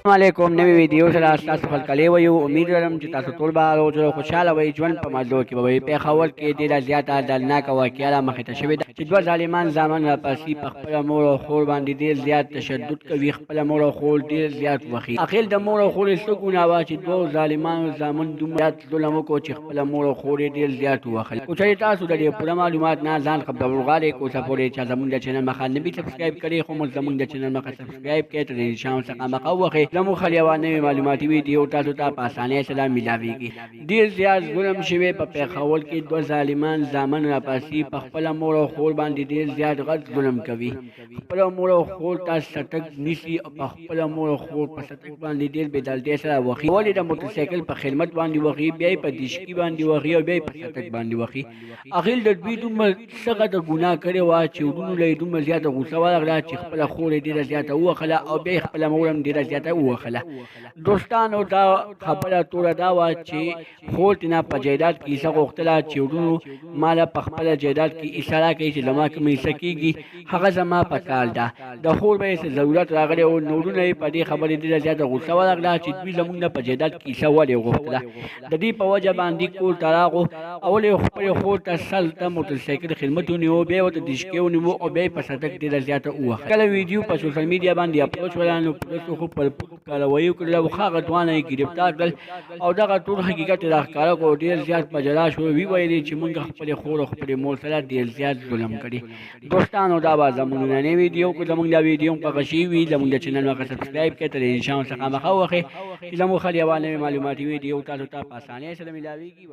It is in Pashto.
علیکم نوې ویډیو سره تاسو خپل کلی وایو امید لرم چې تاسو ټول به روز خوشاله وئ ژوند په مزو کې به وئ پېښور کې ډېره زیاته دردناکه واقعه رامخې ته شوې ده چې دوه ظالمان زامن راپسې په خپله مور او خور باندې ډېر زیات تشدد کوي خپله مور او خور ډېر زیات وښي اخر د مور او خور څه ګناه وه چې دوه ظالمانو زامن دومره زیات ظلم وکړو چې خپله مور او خور یې ډېر زیات ووهل خو چېرې تاسو د دې پوره معلومات نه ځان خبرول غواړئ که اوسه پورې چا زموږ د چینل مخه نه وي سبسکرایب کړی خو موږ زموږ د چینل مخه سبسکرایب کړئ تر دې نشان څخه مخه ووهئ زموږ خل یوه نوې معلوماتي ویډیو تاسو ته په اسانۍ سره میلاویږي ډېر زیات ظلم شوی په پېښور کې دوه ظالمان زامن راپسې په خپله مور او خور باندې ډېر زیات غټ ظلم کوي خپله مور او خور ته سټک نیسي او په خپله مور او خور په سټک باندې ډېر بېدلتۍ سره وښي ولې د موټرسایکل په خدمت باندې وښي بیا یې په دیشکي باندې وښي او بیا یې په سټک باندې وښي اخر د دوی دومره څه غټه ګناه کړې وه چې وروڼو له یې دومره زیاته غوسه ورغله چې خپله خور یې ډېره زیاته ووښله او بیا یې خپله مور هم ډېره زیاته ووښله دوستانو دا خبره توره دا وه چې خور تېنه په جایداد کې حصه غوښتله چې وروڼو ماله په خپله جایداد کې حصه راکوي چې زما کوم حصه کېږي هغه زما په کار ده د خور به یې ضرورت راغلی او نو وروڼه یې په دې خبرې ډېره زیاته غوسه ورغله چې دوی زموږ نه په جایداد کې حصه ولې غوښتله د دې په وجه باندې کور ته راغو اول یې خپلې خور ته سل ته موټرسایکل خدمت ونیو بیا یې ورته دیشکۍ ونیو او بیا یې په سټک ډېره زیاته ووهله کله ویډیو په سوشل میډیا باندې اپلوډ شوله نو پولیسو خو پر کاروایي وکړله او هغه دواړه یې ګرفتار کړل او دغه ټول حقیقت یې راښکاره کړو ډېر زیات په ژړا شو ویې ویلې چې موږ خپلې خور او خپلې مور سره ډېر زیات ظلم کړي دوستانو دا به زموږ نننۍ ویډیو که زموږ دا ویډیو خوښه شوي وي زموږ د چینل مخه سبسکرایب کړئ تر دې نشان څخه مخه ووهئ چې زموږ خل یوه نوې معلوماتي ویډیو تاسو ته په اسانۍ سره میلاویږي.